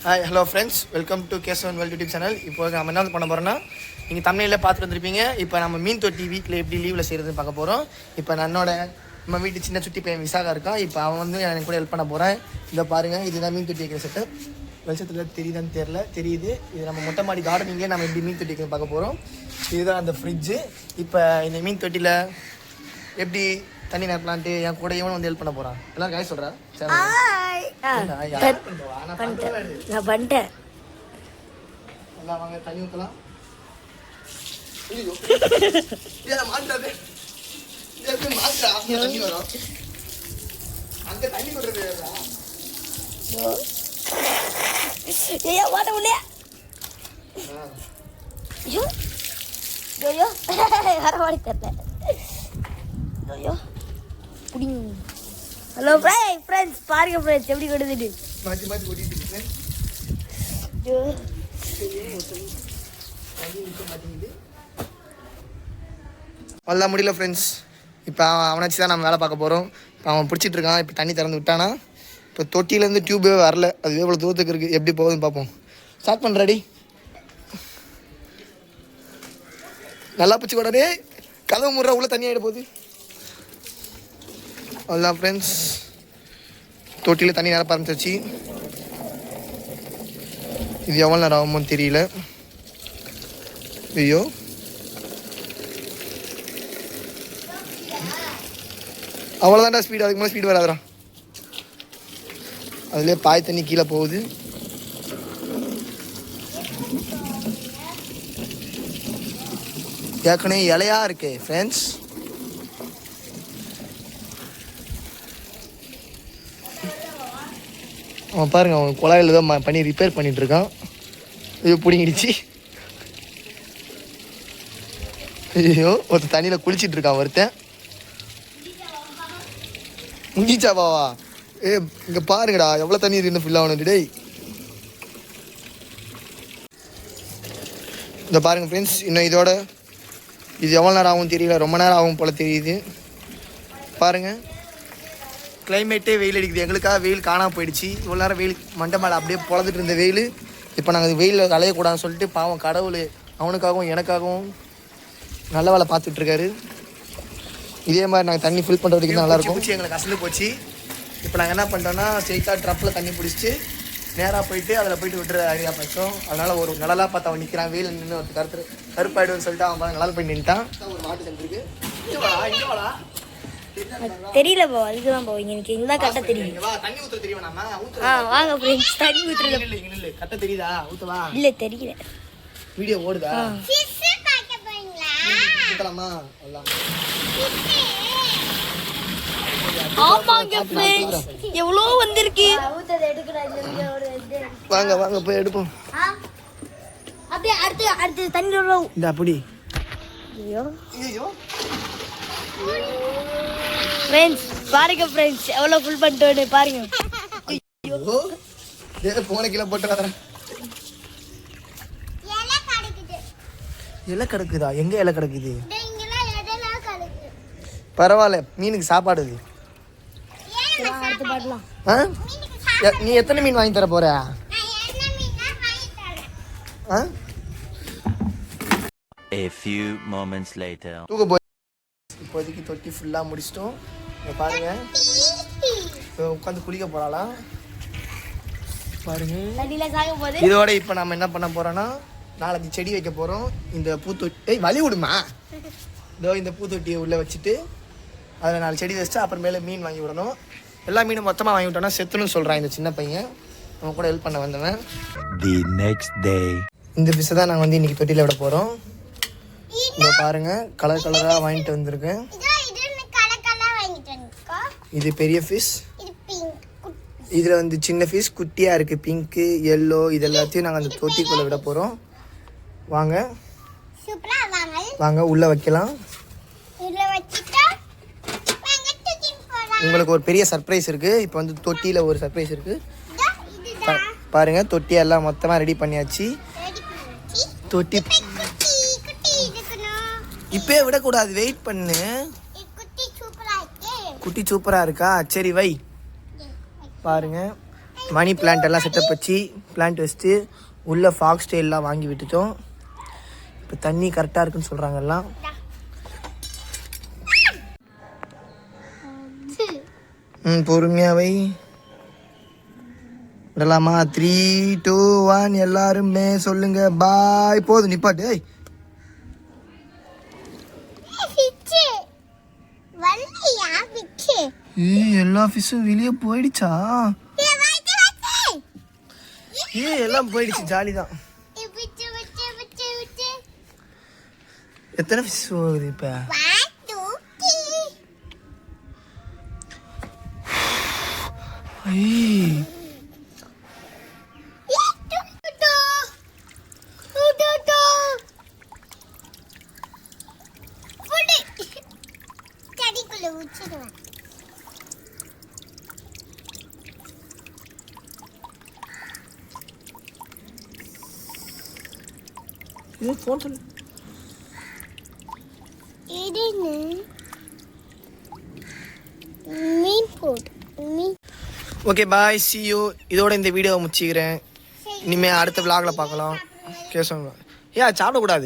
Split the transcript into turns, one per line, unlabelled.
Hi hello friends, welcome to Kesavan world YouTube channel. இப்போ நம்ம என்ன பண்ண போகிறோன்னா, நீங்கள் தமிழில் பார்த்துட்டு வந்திருப்பீங்க. இப்போ நம்ம மீன் தொட்டி வீட்டில் எப்படி லீவில் செய்கிறதுன்னு பார்க்க போகிறோம். இப்போ நம்ம வீட்டு சின்ன சுட்டி பையன் விசாகா இருக்கான். இப்போ அவன் வந்து எனக்கு கூட ஹெல்ப் பண்ண போகிறேன். இதை பாருங்கள், இதுதான் மீன் தொட்டி வைக்கிற செட்டப். வெளிச்சத்தில் தெரியுதான்னு தெரியுது. இது நம்ம மொட்டை மாடி கார்டனிங்லேயே நம்ம எப்படி மீன் தொட்டி வைக்க பார்க்க போகிறோம். இதுதான் அந்த ஃப்ரிட்ஜு. இப்போ இந்த மீன் தொட்டியில் எப்படி தண்ணி நிரப்பலான்ட்டு என் கூட இவன் வந்து ஹெல்ப் பண்ண போகிறான். எல்லாரும் காய் சொல்கிறா?
நான் பண்ணிட்டேன்.
எல்லாம் வாங்க தண்ணி ஊற்றலாம். மாட்டாது மாற்றா தண்ணி வரும். அங்கே தண்ணி கொடுறது
மாட்ட முடியல. வர மாதிரி தெரியல. ஹலோ ஃப்ரெண்ட்ஸ், பாருங்க ஃப்ரெண்ட்ஸ் எப்படி கொடுத்துட்டு
மாற்றி மாற்றி ஓட்டிட்டு இருக்கேன். அவ்வளோதான், முடியல ஃப்ரெண்ட்ஸ். இப்போ அவனை வச்சு தான் நம்ம வேலை பார்க்க போகிறோம். இப்போ அவன் பிடிச்சிட்டு இருக்கான். இப்போ தண்ணி திறந்து விட்டானா. இப்போ தொட்டியிலேருந்து டியூபே வரல. அது எவ்வளோ தூரத்துக்கு இருக்குது, எப்படி போகுதுன்னு பார்ப்போம். ஸ்டார்ட் பண்ணுறாடி. நல்லா பிடிச்சி கூடாதே, கதவு முறை உள்ள தண்ணி ஆகிட போகுது. அவ்வளோதான் ஃப்ரெண்ட்ஸ், தொட்டியில் தண்ணி நிரப்ப ஆரம்பிச்சிருச்சு. இது எவ்வளோ நேரம் ஆகுமோன்னு தெரியல. ஐயோ, அவ்வளோதான்டா ஸ்பீடு. அதுக்கு மேலே ஸ்பீடு வராதுடா. அதுலேயே பாய் தண்ணி கீழே போகுது. ஏற்கனவே இலையா இருக்கு ஃப்ரெண்ட்ஸ். அவன் பாருங்க, அவன் குழாயில் தான் பண்ணி ரிப்பேர் பண்ணிட்டு இருக்கான். ஐயோ பிடிங்கிடுச்சு. ஐயோ, ஒருத்தன் தண்ணியில் குளிச்சிட்டு இருக்கான். ஒருத்தன் முடிச்சா பாவா. இங்கே பாருங்கடா, எவ்வளோ தண்ணி இன்னும் ஃபில் ஆகணும். டேய் இந்த பாருங்க ஃப்ரெண்ட்ஸ், இன்னும் இதோட இது எவ்வளோ நேரம் ஆகும் தெரியல. ரொம்ப நேரம் ஆகும் போல் தெரியுது. பாருங்கள், கிளைமேட்டே வெயில் அடிக்குது. எங்களுக்காக வெயில் காணாமல் போயிடுச்சு. இவ்வளோ நேரம் வெயில் மண்டை மேலே அப்படியே பொழந்துட்டு இருந்த வெயில் இப்போ நாங்கள் வெயிலில் அலையக்கூடாதுன்னு சொல்லிட்டு பாவம் கடவுள் அவனுக்காகவும் எனக்காகவும் நல்ல வேலை பார்த்துட்ருக்காரு. இதே மாதிரி நாங்கள் தண்ணி ஃபில் பண்ணுறதுக்கு நல்லாயிருக்கும். எங்களுக்கு அசந்து போச்சு. இப்போ நாங்கள் என்ன பண்ணுறோன்னா, ஸ்ட்ரெயிட்டாக ட்ரப்பில் தண்ணி பிடிச்சிட்டு நேராக போயிட்டு அதில் போயிட்டு விட்டுற ஐடியா பச்சோம். அதனால் ஒரு நிழலாக பார்த்து அவன் நிற்கிறான். வெயில் நின்று ஒரு கருப்பாயிடுன்னு சொல்லிட்டு அவன் நிழல் போய் நின்ட்டான். ஒரு மாட்டு சென்றிருக்கு. இங்கே வாடா
தெரியல போ, அதுக்குதான் போ. எனக்கு இங்க தான் கட்ட தெரியும்.
தண்ணி ஊத்த தெரியுமா? நாம
வாங்க ஃப்ரெண்ட்ஸ், தண்ணி ஊத்துறது
இல்ல கட்ட தெரியுதா? ஊத்தவா?
இல்ல தெரியல.
வீடியோ ஓடுதா?
ஃபிஷ் பாக்க போறீங்களா?
ஊத்தலாமா? அல்லாம்
ஆமாங்க ஃப்ரெண்ட்ஸ், எவ்வளவு வந்திருக்கு. ஊத்தத எடுக்கறாங்க.
வாங்க வாங்க போய் எடுப்போம்.
அப்படியே அடுத்து தண்ணி வர.
இந்த அப்படி.
ஐயோ ஐயோ ஃப்ரெண்ட்ஸ், பாருங்க ஃப்ரெண்ட்ஸ் எவ்வளோ ஃபுல் பண்ணிட்டோன்னு பாருங்க.
ஐயோ, போன கிலோ போட்டுறாத. இலை கிடக்குதா? எங்க இலை கிடக்குது? பரவாயில்ல, மீனுக்கு சாப்பாடு இது. நீ எத்தனை மீன் வாங்கி தர போற?
A few moments later.
இப்போதைக்கு தொட்டி ஃபுல்லாக முடிச்சிட்டோம். இங்கே பாருங்க, உட்காந்து குளிக்க போகிறாளாம். பாருங்க, இதோட இப்போ நம்ம என்ன பண்ண போகிறோன்னா, 4 செடி வைக்க போகிறோம். இந்த பூத்தொட்டி வலி விடுமா? இதோ இந்த பூத்தொட்டியை உள்ளே வச்சுட்டு அதில் 4 செடி வச்சுட்டு அப்புறமேல மீன் வாங்கி விடணும். எல்லா மீனும் மொத்தமாக வாங்கி விட்டோன்னா செத்துன்னு சொல்கிறான் இந்த சின்ன பையன். அவன் கூட ஹெல்ப் பண்ண வந்தவன்.
The next day.
இந்த ஃபிஷ்ஷை தான் நாங்கள் வந்து இன்றைக்கி தொட்டியில் விட போகிறோம். இதை பாருங்க, கலர் கலராக வாங்கிட்டு வந்திருக்கேன். இது பெரிய ஃபிஷ், இதில் வந்து சின்ன ஃபிஷ் குட்டியாக இருக்குது. பிங்க்கு, எல்லோ, இது எல்லாத்தையும் நாங்கள் அந்த தொட்டிக்குள்ளே விட போகிறோம். வாங்க வாங்க உள்ளே வைக்கலாம். உங்களுக்கு ஒரு பெரிய சர்ப்ரைஸ் இருக்குது. இப்போ வந்து தொட்டியில் ஒரு சர்ப்ரைஸ் இருக்குது. பாருங்கள், தொட்டி எல்லாம் மொத்தமாக ரெடி பண்ணியாச்சு. தொட்டி இப்பயே விடக்கூடாது, வெயிட் பண்ணு. குட்டி சூப்பராக இருக்கா? சரி வை. பாருங்க, மணி பிளான்ட் எல்லாம் செட்டப் வச்சு பிளான்ட் வச்சுட்டு உள்ளே ஃபாக்ஸ் டெயிலெலாம் வாங்கி விட்டுட்டோம். இப்போ தண்ணி கரெக்டாக இருக்குன்னு சொல்கிறாங்க எல்லாம். பொறுமையாவை விடலாமா? 3, 2, 1 எல்லாருமே சொல்லுங்க பாய். போதும் நிப்பாட்டு. எல்லா ஃபிஷ்ஷும் வெளியே போயிடுச்சா? எல்லாம் போயிடுச்சு. ஜாலி தான். எத்தனை ஃபிஷ் போகுது இப்போ? ஃபோன் சொல்லு. Okay bye, see you. இதோட இந்த வீடியோவை முடிச்சுக்கிறேன். இனிமேல் அடுத்த vlogல பார்க்கலாம். கேசவங்க ஏன் சாப்பிடக்கூடாது?